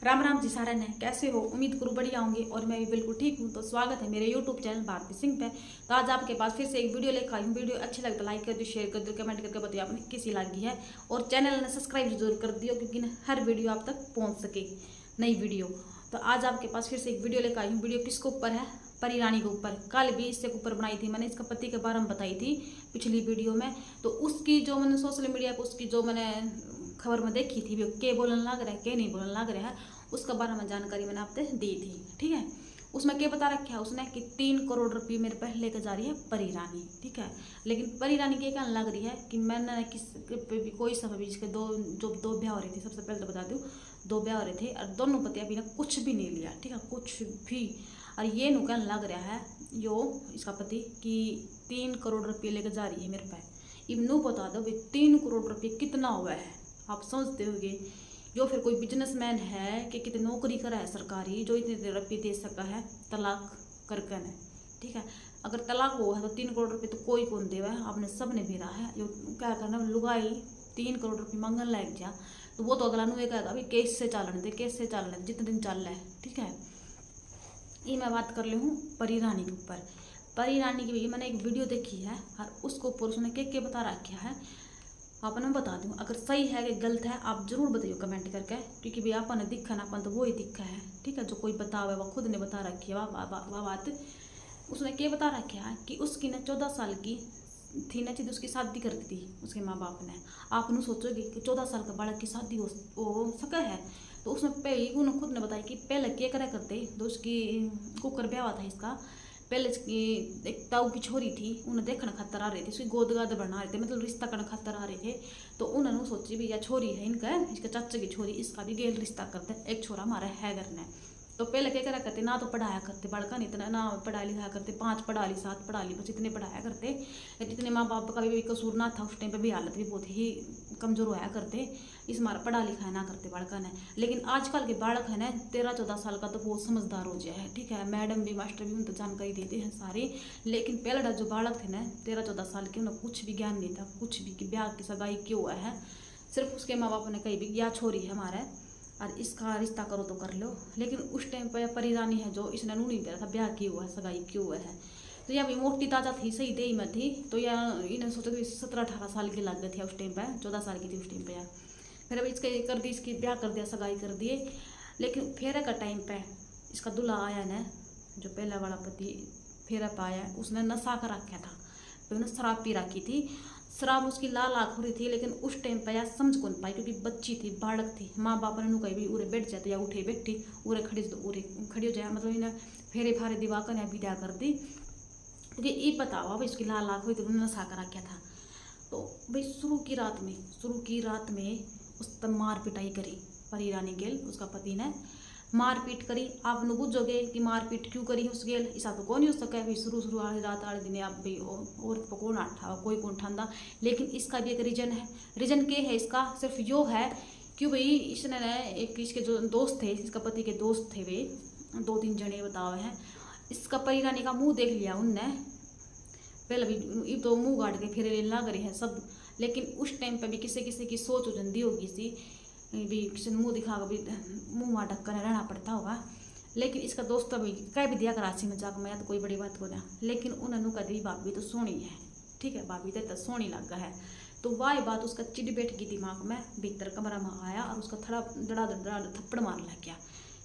राम राम जी सारे ने कैसे हो। उम्मीद करूँ बढ़िया होंगे और मैं भी बिल्कुल ठीक हूँ। तो स्वागत है मेरे यूट्यूब चैनल भारती सिंह पे। तो आज आपके पास फिर से एक वीडियो लेकर आई हूँ। वीडियो अच्छी लगे तो लाइक कर दो, शेयर कर दो, कमेंट करके बताइए आपने कैसी लगी है और चैनल ने सब्सक्राइब जरूर कर दियो क्योंकि हर वीडियो आप तक पहुँच सके नई वीडियो। तो आज आपके पास फिर से एक वीडियो लेकर आई हूँ। वीडियो किसके ऊपर है? परी रानी के ऊपर। कल भी इससे ऊपर बनाई थी मैंने, इसका पति के बारे में बताई थी पिछली वीडियो में। तो उसकी जो मैंने सोशल मीडिया पर उसकी जो मैंने खबर में देखी थी के बोलने लग रहा है के नहीं बोलने लग रहा है, उसका बारे में जानकारी मैंने आपसे दी थी। ठीक है, उसमें क्या बता रखा है उसने कि 3 करोड़ रुपये मेरे पे लेकर जा रही है परी रानी। ठीक है, लेकिन परी रानी की कहने लग रही है कि मैंने किस पे भी कोई सब भी इसके दो ब्याह हो रहे थे। सबसे पहले तो बता दूँ 2 ब्याह हो रहे थे और दोनों पति अभी ने कुछ भी नहीं लिया। ठीक है, कुछ भी। और ये नु कहने लग रहा है यो इसका पति कि 3 करोड़ रुपये लेकर जा रही है मेरे पे। इनू बता दो भाई 3 करोड़ रुपये कितना हुआ है, आप समझते होगे। जो फिर कोई बिजनेसमैन है कि कितनी नौकरी करा है सरकारी जो इतने रुपये दे सका है तलाक करके ने। ठीक है, अगर तलाक हुआ है तो 3 करोड़ रुपये तो कोई कौन देवा है, आपने सब ने भेजा है। जो क्या करना लुगाई 3 करोड़ रुपये मंगन लायक जा तो वो तो अगला नु ये कहेगा अभी केस से चालन दे, केस से चालन दे जितने दिन चल रहा है। ठीक है, ये मैं बात कर ली हूँ परी रानी के ऊपर। परी रानी की भी मैंने एक वीडियो देखी है और उसको ऊपर उसने क्या बता रखा है आपने बता दूँ। अगर सही है कि गलत है आप जरूर बताइए कमेंट करके, क्योंकि भाई आपने दिखा ना अपन तो वो ही दिखा है। ठीक है, जो कोई बतावे वो खुद ने बता रखी है वाह बात। उसने क्या बता रखा है कि उसकी ना 14 साल की थी ना चीज उसकी शादी कर दी थी उसके माँ बाप ने। आप न सोचोगे कि 14 साल का बालक की शादी हो सका है। तो उसमें पहले उन्होंने खुद ने बताया कि पहले क्या करा करते तो उसकी कुकर ब्याह था इसका। पहले एक ताऊ की छोरी थी, उन्हें देखने खातर आ रहे थे, उसकी गोद गाद बना रहे थे, मतलब रिश्ता करने खातर आ रहे थे। तो उन्होंने सोची भी यह छोरी है इनका, इसके चाचा की छोरी, इसका भी गेल रिश्ता करते एक छोरा हमारा है घर ने। तो पहले क्या करा करते ना तो पढ़ाया करते बड़का नहीं इतना ना पढ़ा लिखा करते, 5 पढ़ा ली 7 पढ़ा ली बस इतने पढ़ाया करते। जितने माँ बाप का भी कसूर ना था उस टाइम पे भी हालत भी बहुत ही कमजोर होया करते, इस मारा पढ़ा लिखा ना करते बड़का ने। लेकिन आजकल के बालक है ना 13-14 साल का तो बहुत समझदार हो गया है। ठीक है, मैडम भी मास्टर भी उन तो जानकारी देते हैं सारी। लेकिन पहले जो बालक थे ना 13-14 साल के उन्हें कुछ भी ज्ञान नहीं था, कुछ भी कि ब्याह की सगाई क्यों हुआ है। सिर्फ उसके माँ बाप ने कही भी या छोरी है हमारा और इसका रिश्ता करो तो कर लो। लेकिन उस टाइम पर परी रानी है जो इसने नू नहीं दिया था ब्याह क्यों हुआ है सगाई क्यों हुआ है। तो यह भी मोटी ताजा थी सही दे में थी। तो यह इन्हें सोचा कि 17-18 साल की लग गई थी उस टाइम पर, 14 साल की थी उस टाइम पर यार। फिर अब इसके कर दी, इसकी ब्याह कर दिया सगाई कर दिए। लेकिन फेरे का टाइम पे इसका दूल्हा आया ना जो पहला वाला पति फेरा पाया उसने नशा कर रखा था, तो उसने शराब पी रखी थी। शराब उसकी लाल आँख हो रही थी लेकिन उस टाइम पर यार समझ कौन पाई क्योंकि बच्ची थी बालक थी। माँ बाप ने कहीं भी उरे बैठ जाते या उठे बैठी उरे खड़ी तो उरे खड़ी हो जाए, मतलब इन्हें फेरे फारे दिवा कर या विदा कर दी क्योंकि ये बतावा भाई उसकी लाल आँख हुई तो उन्होंने नशा कर रखा था। तो भाई शुरू की रात में उस पर मार पिटाई करी परी रानी गेल, उसका पति ने मारपीट करी। आप न बुझोगे कि मारपीट क्यों करी उस गेल, ऐसा तो कौन ही हो सका भाई। शुरू वाली रात वाले दिन आप भाई और तो कौन आठा कोई कौन ठांदा। लेकिन इसका भी एक रीजन है। रीजन क्या है इसका? सिर्फ यो है क्यों भाई इसने एक इसके जो दोस्त थे, इसका पति के दोस्त थे वे 2-3 जने बताए हैं। इसका परी रानी का मुँह देख लिया उनने पहले भी तो मुँह गाड़ के फिर लग रहे हैं सब। लेकिन उस टाइम पे भी किसी किसी की सोच उजंदी होगी सी भी किसी ने मुँह दिखा भी मुँह वहाँ ढक कर रहना पड़ता होगा। लेकिन इसका दोस्त अभी कह भी दिया कराची में जाकर मैं तो कोई बड़ी बात हो ना। लेकिन उन्होंने कह दी भाभी तो सोनी है। ठीक है, भाभी तो सोनी लग गया है। तो वह बात उसका चिड़ बैठ गई दिमाग में, भीतर कमरा में आया और उसका थोड़ा डरा थप्पड़ मारने लग गया।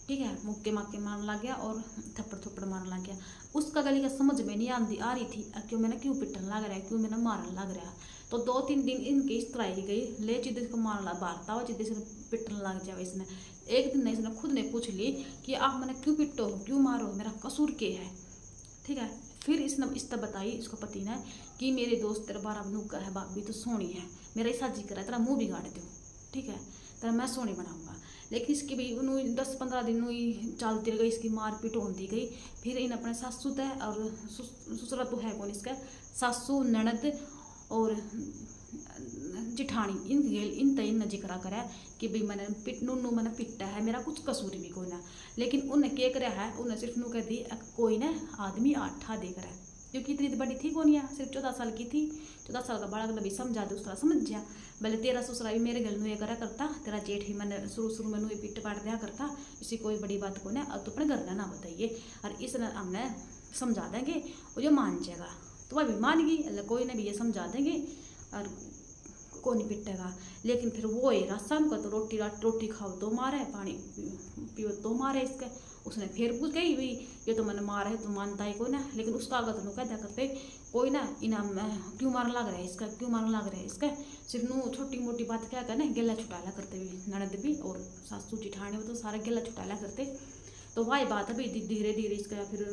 ठीक है, मुक्के माके मारने लग गया और थप्पड़ मारने लग गया। उसका गली का समझ में नहीं आ रही थी क्यों मैंने क्यों पिटन लग रहा है, क्यों मैंने मारने लग रहा है। तो 2-3 दिन इनकी इस तरह ही गई, ले चिद्दे को मारना बारता हुआ चिद्दे से पिटने लग जाए। इसने एक दिन इसने खुद ने पूछ ली कि आप मैंने क्यों पिटो क्यों मारो, मेरा कसूर क्या है। ठीक है, फिर इसने इस तरह बताई उसका पति ने कि मेरे दोस्त तेरा 12 बनू का है भाभी तो सोनी है, मेरा ऐसा जी करा तेरा मुँह बिगाड़ दूँ। ठीक है, तेरा मैं सोनी बनाऊँगा। लेकिन इसकी भी उन्होंने 10-15 दिन चलती रही, इसकी मारपीट होती गई। फिर इन अपने सासू थे और ससुरा तो है कौन इसका, सासू ननद और जिठानी इन तीन जिक्र करा कि भाई मैंने नूनू मैंने पिटा है, मेरा कुछ कसूर भी कोई ना। लेकिन उन्हें क्या करा है, उन्हें सिर्फ नू कह दी कोई ना आदमी आठा देख रहा है। क्योंकि इतनी बड़ी थी कौन, या सिर्फ 14 साल की थी। 14 साल का बालक भी समझा दे उस तरह समझ जा। भले तेरा ससुरा भी मेरे घर नुए करा करता, तेरा जेठ ही मैंने शुरू में नुए पीट पाट दिया करता, इसी कोई बड़ी बात को ना अब तो अपने घर ना बताइए। और इस हमने समझा देंगे और जो मान जाएगा तो वह भी मान गई, अल्लाह कोई ने भी ये समझा देंगे और को नहीं पिटेगा। लेकिन फिर वो है शाम को तो रोटी खाओ तो मारे, पानी पियो तो मारे इसके। उसने फिर पूछ गई भाई ये तो मैंने मारा है, तो मानता ही कोई ना। लेकिन उसका आगत नु कह दिया करते कोई ना, इनाम क्यों मारने लग रहा है इसका, क्यों मारने लग रहा है इसका। सिर्फ नू छोटी मोटी बात क्या कहना गेला छुटाला करते भी, ननद भी और सासू जेठानी वो तो सारा गेला छुटाला करते। तो वही बात अभी धीरे धीरे इसका फिर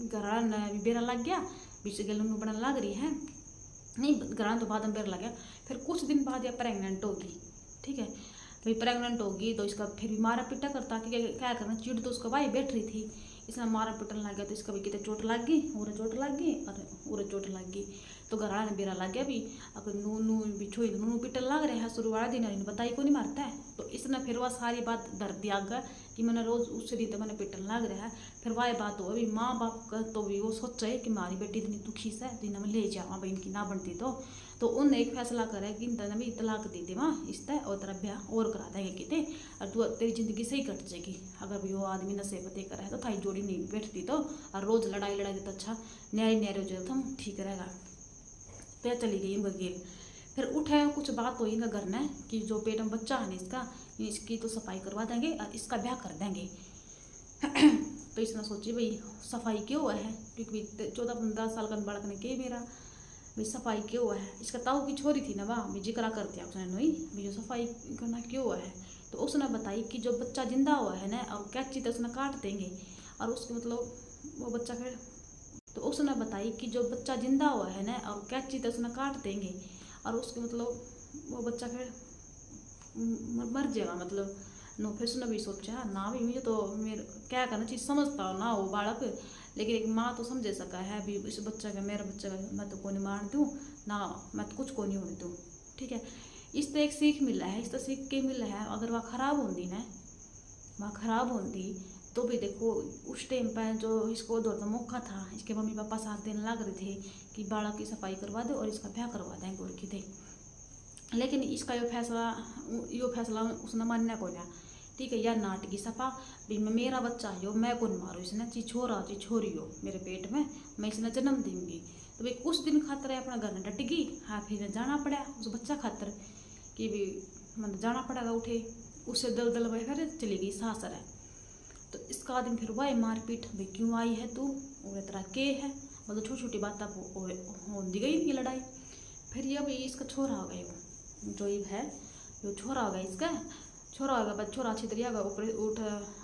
घर बेरा लग गया, बीच से गेला बनने लग रही है नहीं, घर तो बाद में बेरा लग गया। फिर कुछ दिन बाद यह प्रेगनेंट होगी, ठीक है भाई प्रेग्नेंट होगी तो इसका फिर भी मारा पीटा करता कि क्या करना, चिड़ तो उसका भाई बैठ रही थी, इसने मारा पीटने लग गया तो इसका भी कितने चोट लग गई, और चोट लग गई और चोट लग गई। तो घर वाले ने बेरा लग गया भी अगर नू नू बिछोई नू पीटन लग रहे हैं शुरू वाला दिन इन्हें बताई को नहीं मारता है। तो इसने फिर वह सारी बात धर दिया गया कि मैंने रोज उससे दिन तो मैंने पीटन लग रहा है। फिर वह बात हो अभी माँ बाप का तो भी वो सोचा है कि हमारी बेटी इतनी दुखी से दिन में ले जावा भाई इनकी ना बनती तो उनने एक फैसला करे कि इनका भी तलाक दे दे वहाँ इसता और तेरा ब्याह और करा देंगे कितने, और तू तेरी जिंदगी सही कट जाएगी। अगर भी वो आदमी नशे पते कर है तो थाई जोड़ी नहीं बैठती तो, और रोज लड़ाई तो अच्छा न्यारे हो जाए तो ठीक रहेगा। तो चली गई वकील। फिर उठे कुछ बात हुई इनका घर में कि जो पेट में बच्चा है ना इसकी तो सफाई करवा देंगे और इसका ब्याह कर देंगे। तो इसने सोची भाई सफाई क्यों हुआ है, क्योंकि 14-15 साल का बालक ने के मेरा भाई सफाई क्यों हुआ है। इसका ताऊ की छोरी थी ना वाह जिक्र कर दिया उसने नई भाई सफाई करना क्यों हुआ है। तो उसने बताई कि जो बच्चा जिंदा हुआ है ना और क्या चीज़ उसने काट देंगे और उसके मतलब वो बच्चा फिर, तो उसने बताई कि जो बच्चा जिंदा हुआ है ना और क्या चीज़ उसने काट देंगे और उसके मतलब वो बच्चा फिर मर जाएगा। मतलब नो फिर उसने भी सोचा ना भी मुझे तो मेरे क्या करना चीज़ समझता हो ना हो बालक, लेकिन एक माँ तो समझ सका है अभी इस बच्चा का मेरा बच्चा का मैं तो को नहीं मार दूँ ना, मैं तो कुछ को नहीं होने दूँ। ठीक है इस तो एक सीख मिला है, इस तो सीख के मिला है। अगर वह खराब होती ना वह खराब होती तो भी देखो उस टाइम पर जो इसको दौड़ता मौका था, इसके मम्मी पापा साथ देने लग रहे थे कि बालक की सफाई करवा दो और इसका ब्याह करवा दें गोड़ की थे। लेकिन इसका यो फैसला उसने मानना को ना, ठीक है यार नाटकी सफा भी मेरा बच्चा हो मैं कौन मारो इसने, ची छोरा ची छोरी हो मेरे पेट में मैं इसने जन्म दूंगी। तो भाई कुछ दिन खातर अपना घर में डट गई। हाँ फिर जाना पड़ा उस बच्चा खातर कि भी मतलब जाना पड़ेगा, उठे उससे दल भाई फिर चली गई सासर है। तो इसका दिन फिर वही मारपीट भाई क्यों आई है तू और तरह के है, मतलब छोटी छोटी बात हो दी गई इनकी लड़ाई। फिर ये भाई इसका छोरा हो गया जो है जो छोरा हो गया इसका छोरा होगा बच्चा छोरा अच्छी तरीके ऊपर उठ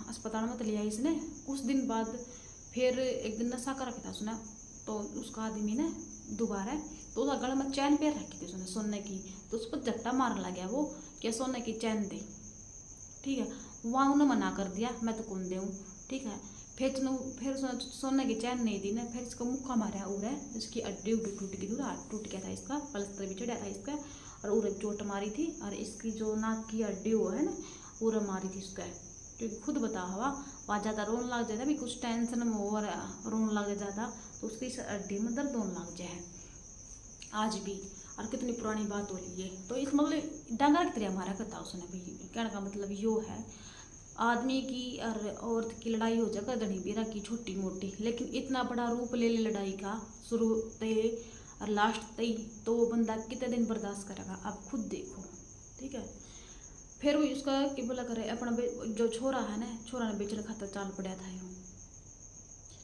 अस्पताल में लिया इसने। कुछ दिन बाद फिर एक दिन नशा कर रखा था उसने, तो उसका आदमी ने दोबारा तो उसका गले में चैन पैर रखी थी उसने सोने की, तो उस पर झट्टा मारने लग गया वो क्या सोने की चैन दे। ठीक है वहाँ उन्होंने मना कर दिया मैं तो कौन दूँ। ठीक है फिर उसने सोने की चैन नहीं दी ना, फिर इसको मुक्का मारा उड़े इसकी अड्डी उड्डी टूट गई, पूरा टूट गया था इसका, पलस्तर भी चढ़ा था इसका और उरे चोट मारी थी। और इसकी जो नाक की हड्डी वो है ना उरे मारी थी उसका, क्योंकि खुद बता हुआ वहाँ ज़्यादा रोन लग जाता भी कुछ टेंशन में और रोन लग जाता तो उसकी इस हड्डी में दर्द होने लग जाए आज भी। और कितनी पुरानी बात हो रही है। तो इस मतलब डांगा की तरह मारा करता उसने भी, कहने का मतलब यो है आदमी की और औरत की लड़ाई हो जाए गधनी बेरा की छोटी मोटी, लेकिन इतना बड़ा रूप ले लड़ाई का शुरू ते और लास्ट तई तो वो बंदा कितने दिन बर्दाश्त करेगा आप खुद देखो। ठीक है फिर वो उसका कि बोला करे अपना जो छोरा है ना छोरा ने बेचने खातर चाल पड़ा था यूँ।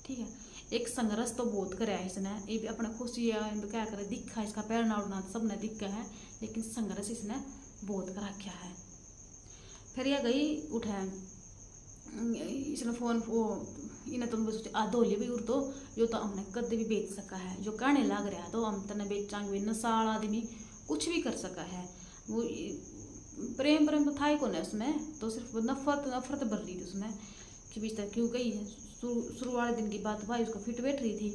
ठीक है एक संघर्ष तो बहुत करे इसने, ये भी अपना खुशी क्या करे दिखा इसका पैरना उड़ना सब ने दिखा है, लेकिन संघर्ष इसने बहुत कर रखा है। फिर यह गई उठा इसने फोन वो इन्हें तुम सोचे आधोली भी उड़ तो यो तो हमने कद भी बेच सका है, जो कहने लग रहा तो हम तने बेचांगे नसाल आदमी कुछ भी कर सका है। वो प्रेम तो था ही कौन है उसमें, तो सिर्फ नफरत भर रही थी उसमें कि बीच तक क्यों गई। शुरू वाले दिन की बात भाई उसको फिट बैठ रही थी,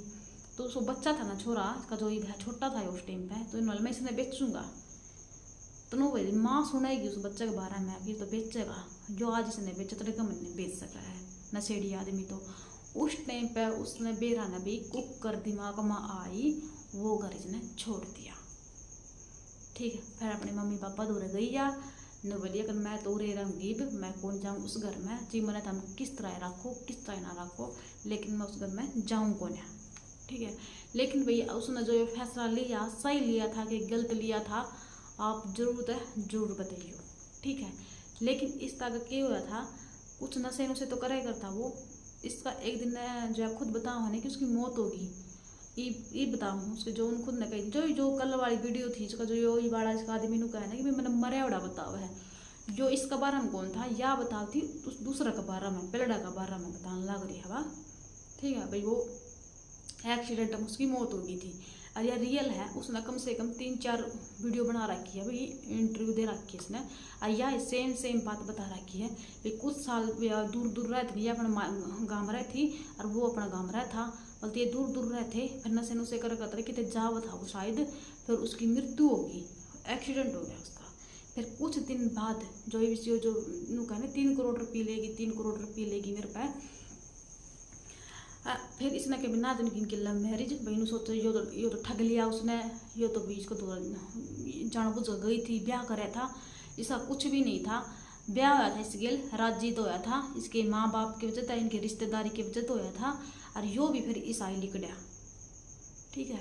तो उसको बच्चा था ना छोरा इसका जो छोटा था उस टाइम पे, तो इन्होंने मैं इसने बेचूंगा तो नो भाई माँ सुनाएगी उस बच्चे के बारे में फिर तो बेचेगा जो आज इसने बेचा तो मैंने बेच सका है नशेड़ी आदमी। तो उस टाइम पे उसने बेरा ने भी कुकर दिमाग में आई, वो घर इसने छोड़ दिया। ठीक है, फिर अपने मम्मी पापा दूर गई या न बोलिए कि मैं तो रे रहूँगी, मैं कौन जाऊँ उस घर में, जी मैंने तुम किस तरह रखो किस तरह ना रखो, लेकिन मैं उस घर में जाऊँ कौन है। ठीक है, लेकिन भैया उसने जो फैसला लिया सही लिया था कि गलत लिया था, आप जरूर बताइए। ठीक है, लेकिन इस तरह क्या हुआ था, कुछ नशे नुशे तो करे करता वो। इसका एक दिन जो है खुद बताओ है कि उसकी मौत होगी, ये बताऊँ उसके जो खुद ने कही, जो कल वाली वीडियो थी इसका जो ये वाला इसका आदमी ने कहा ना कि मैंने मरे उड़ा बताओ है, जो इसका बारे में कौन था या बताओ थी दूसरा का बारे में, पेलड़ा का बारे में बताने लग रही है। ठीक है भाई, वो एक्सीडेंट में उसकी मौत हो गई थी, और यह रियल है। उसने कम से कम 3-4 वीडियो बना रखी है भाई, इंटरव्यू दे रखी है इसने, और यह सेम बात बता रखी है भाई। कुछ साल दूर रहती थी, अपना गाँव रहे थी और वो अपना गाँव रहा था, बोलते ये दूर रहे थे, फिर नशे नुशे कर करते कितने जाव था वो शायद, फिर उसकी मृत्यु होगी, एक्सीडेंट हो गया उसका। फिर कुछ दिन बाद जो नू कहने 3 करोड़ रुपये लेगी, 3 करोड़ रुपये लेगी मेरे पे। फिर इसने के बिना दिन की लव मैरिज भाई, सोचो यो तो ठग लिया उसने, यो तो भी इसको तो जानबूझ गई थी, ब्याह कराया था, इसका कुछ भी नहीं था। ब्याह हुआ था इसके राजी तो होया था, इसके माँ बाप की वजह था, इनके रिश्तेदारी की वजह तो होया था, और यो भी फिर ईसाई लिकड़ा। ठीक है,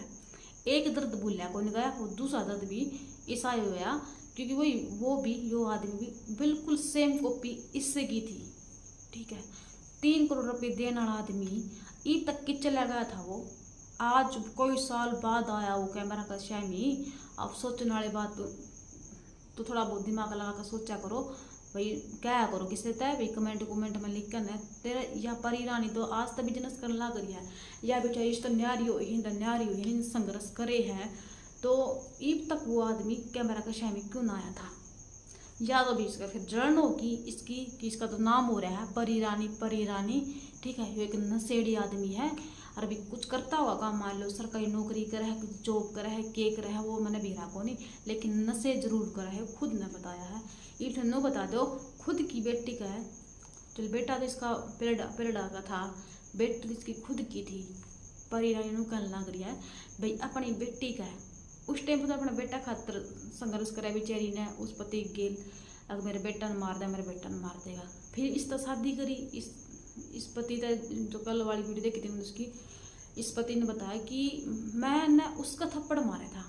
एक दर्द भूलिया कोई नहीं गया, वो दूसरा दर्द भी ईसाई होया, क्योंकि वही वो भी यो आदमी भी बिल्कुल सेम कॉपी इससे की थी। ठीक है, 3 करोड़ रुपये देने वाला आदमी ई तक की चला गया था वो, आज कोई साल बाद आया वो कैमरा का शामी। अब सोचने वाली बात तो थोड़ा बहुत दिमाग लगा कर सोचा करो भाई, क्या करो किससे तय भाई, कमेंट में लिख कर तेरा या परी रानी तो आज तक बिजनेस करने लग रही है, या बेचारी इस तो न्यारी हो संघर्ष करे है, तो ईब तक वो आदमी कैमरा का शामी क्यों ना आया था। या तो भी इसका फिर जलन होगी इसकी कि इसका तो नाम हो रहा है परी रानी। ठीक है, ये एक नशेड़ी आदमी है, और अभी कुछ करता होगा काम, मान लो सरकारी नौकरी करे है, जॉब करे है, के करे है, वो मैंने भी को नहीं, लेकिन नशे जरूर करे है, खुद ने बताया है। ये नो बता दो खुद की बेटी का है, चल बेटा तो इसका पेलड़ा का था, बेटी तो इसकी खुद की थी, परी रानी नु कहने लग रही है भाई अपनी बेटी का है। उस टाइम पर तो अपना बेटा खातर संघर्ष करे बेचारी ने, उस पति गेल अगर मेरे बेटा ने मार दिया, मेरे बेटा ने मार देगा, फिर इस तो शादी करी। इस पति ने जो कल वाली वीडियो देखी थी मैंने उसकी, इस पति ने बताया कि मैंने उसका थप्पड़ मारा था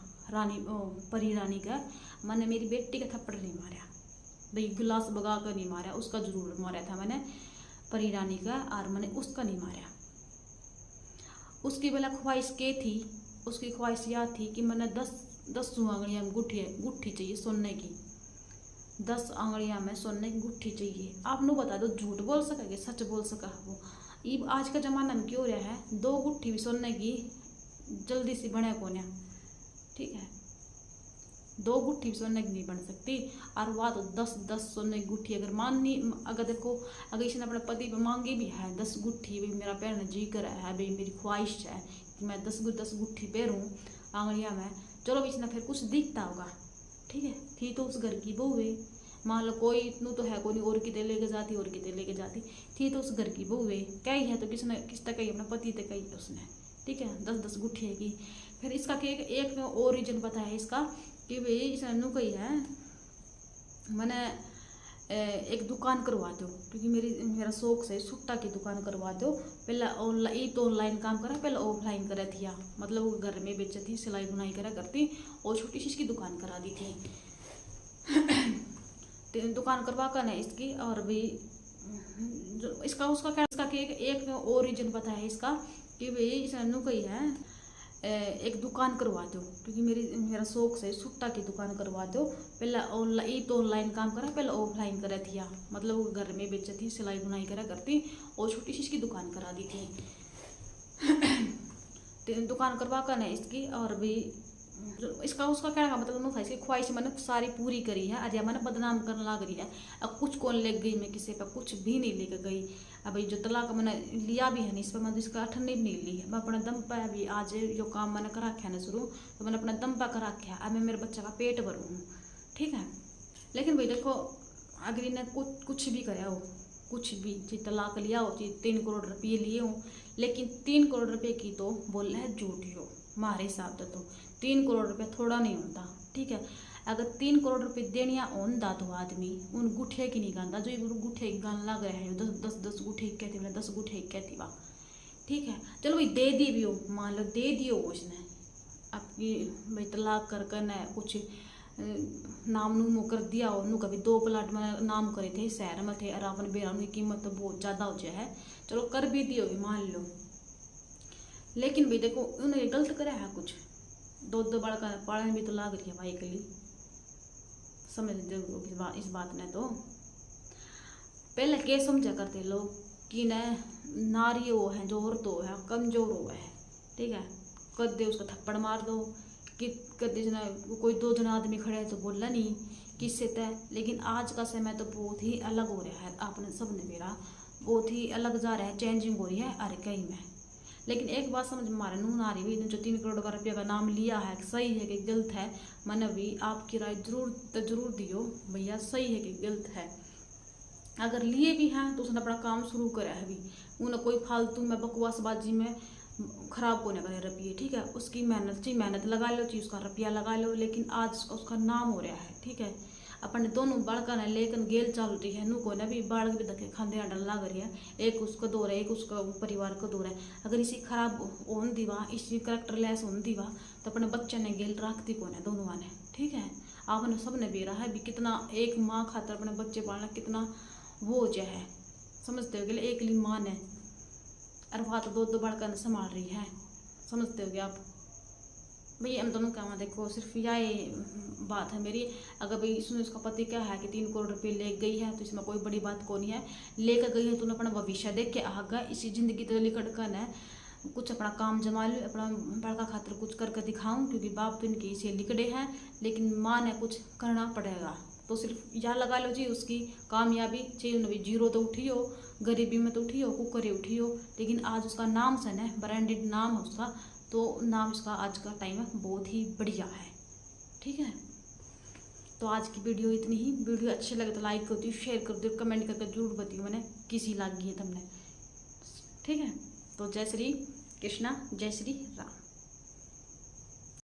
परी रानी का, मैंने मेरी बेटी का थप्पड़ नहीं मारा भाई, गिलास भगा कर नहीं मारा, उसका जरूर मारा था मैंने परी रानी का, और मैंने उसका नहीं मारा। उसकी बेला ख्वाहिश के थी, उसकी ख्वाहिश यह थी कि मैंने 10 आंगड़ियाँ में गुट्ठी चाहिए सोने की, 10 आंगड़ियाँ में सोने की गुट्ठी चाहिए। आप नु बता दो झूठ बोल सका कि सच बोल सका वो। ये आज का जमाना में क्यों रहा है, 2 गुट्ठी भी सोने की जल्दी से बने कोने। ठीक है, 2 गुट्ठी भी सोने की नहीं बन सकती, और वह तो 10 सोने की गुट्ठी अगर देखो अगर इसने अपने पति पर मांगी भी है 10 गुट्ठी, भाई मेरा पहनने जी कर है, भाई मेरी ख्वाहिश है कि मैं 10 गुट्ठी पहनूँ आंगड़िया में, चलो भी इसने फिर कुछ दिखता होगा। ठीक है, थी तो उस घर की बहू है, मान लो कोई इतनू तो है कोई और कितने लेके जाती और कितने लेके जाती, थी तो उस घर की बहू है, कही है तो किस तक कही अपना पति तक कही उसने। ठीक है, 10 गुट्ठी है की। फिर इसका एक और रीजन पता है इसका कि भाई इसने नू कही है मैंने एक दुकान करवा दो, क्योंकि मेरा शौक से सुट्टा की दुकान करवा दो। पहले ऑनलाइन काम करा, पहले ऑफलाइन करा थी, मतलब वो घर में बेची थी, सिलाई बुनाई करा करती, और छोटी सी इसकी दुकान करा दी थी। दुकान करवा कर ना इसकी, और भी इसका एक और रीजन पता है इसका कि भाई इसने नू कही है एक दुकान करवा दो, क्योंकि मेरा शौक से सुट्टा की दुकान करवा दो। पहले ऑनलाइन काम करा, पहले ऑफलाइन करा थी, मतलब वो घर में बेची थी, सिलाई बुनाई करा करती, और छोटी सी इसकी दुकान करा दी थी। दुकान करवा कर ना इसकी, और भी उसका कहने का मतलब था इसकी ख्वाहिश मैंने सारी पूरी करी है, आज मैंने बदनाम करने लग रही है। अब कुछ कौन ले गई, मैं किसी पर कुछ भी नहीं लेकर गई। अब जो तलाक मैंने लिया भी है नहीं, इस पर मैं इसका अठन्नी भी नहीं ली है, मैं अपने दम पर अभी आज जो काम मैंने करा रखा है ना शुरू, तो मैंने अपने दम पर करा रखा है, अब मैं मेरे बच्चे का पेट भरूँ। ठीक है, लेकिन भाई देखो अगर इन्हें कुछ भी करे हो, कुछ भी जी तलाक लिया हो जी 3 करोड़ रुपये लिए हो, लेकिन 3 करोड़ रुपये की तो बोल रहा है झूठी हो। हमारे हिसाब से तो 3 करोड़ रुपये थोड़ा नहीं होता, ठीक है। अगर 3 करोड़ रुपये देनिया होता तो आदमी उन गुठे की नहीं गांदा, जो गुठे गान लग रहे हैं 10 गुठे कहती वाला 10 गुठे कहती वाह, ठीक है। चलो भाई दे दी भी हो, मान लो दे दियो उसने आपकी भाई तलाक कर न कुछ नाम नूम कर दिया हो, नू कभी 2 प्लाट में नाम करे थे, शहर में थे, अरावन बेरावन की कीमत तो बहुत ज़्यादा हो जाए है, चलो कर भी दियो मान लो। लेकिन भाई देखो उन्होंने गलत करा है कुछ, 2 बालका पालन भी तो लाग रही है भाई के लिए, समझ दो इस बात ने। तो पहले क्या समझा करते लोग कि न नारी वो है जो औरत हो है कमजोर हो है, ठीक है, कदे उसका थप्पड़ मार दो कि कदे जना कोई 2 जना आदमी खड़े हैं तो बोला नहीं किससे तय। लेकिन आज का समय तो बहुत ही अलग हो रहा है, आपने सबने मेरा बहुत ही अलग जा रहा है, चेंजिंग हो रही है हर कहीं में। लेकिन एक बात समझ मारे नून आ रही हुई जो 3 करोड़ का रुपया का नाम लिया है, सही है कि गलत है, मैंने भी आपकी राय जरूर दियो भैया, सही है कि गलत है। अगर लिए भी हैं तो उसने अपना काम शुरू करा है, भी उन्हें कोई फालतू में बकवासबाजी में खराब होने करे रुपये, ठीक है। उसकी मेहनत लगा लो चीज उसका रुपया लगा लो, लेकिन आज उसका नाम हो रहा है, ठीक है। अपने दोनों बालका ने लेकिन गेल चल रही है, नू को ना भी बालक भी धक्के खाते डर लग रही है, एक उसको दो रहा है एक उसका परिवार को दो रहा है। अगर इसी खराब होन दीवा इसी करेक्टर लेस होन दीवा तो अपने बच्चे ने गेल रखती कौन है दोनों ने, ठीक है। आपने सबने बेरा है भी कितना एक माँ खातर अपने बच्चे पालना कितना वो जो है, समझते हो कि एक ली माँ ने और वहाँ तो 2 बालका ने संभाल रही है, समझते हो आप भाई। हम दोनों क्या देखो सिर्फ यही बात है मेरी। अगर भाई इसमें उसका पति क्या है कि 3 करोड़ रुपये ले गई है तो इसमें कोई बड़ी बात को नहीं है, लेकर गई है तो अपना भविष्य देख के आगा, इसी जिंदगी तो लिखड़कन है, कुछ अपना काम जमा लो, अपना बड़का खातर कुछ करके दिखाऊं, क्योंकि बाप तो इनके इसे लिखड़े हैं, लेकिन माँ ने कुछ करना पड़ेगा। तो सिर्फ यह लगा लो जी उसकी कामयाबी चाहिए, जीरो तो उठी हो, गरीबी में तो उठी हो, कुकरे उठी हो, लेकिन आज उसका नाम सन है, ब्रांडेड नाम है उसका, तो नाम इसका आज का टाइम है बहुत ही बढ़िया है, ठीक है। तो आज की वीडियो इतनी ही। वीडियो अच्छी लगे तो लाइक कर दियो, शेयर कर दियो, कमेंट करके जरूर बताइए मैंने किसी लागी है तुमने, ठीक है। तो जय श्री कृष्णा, जय श्री राम।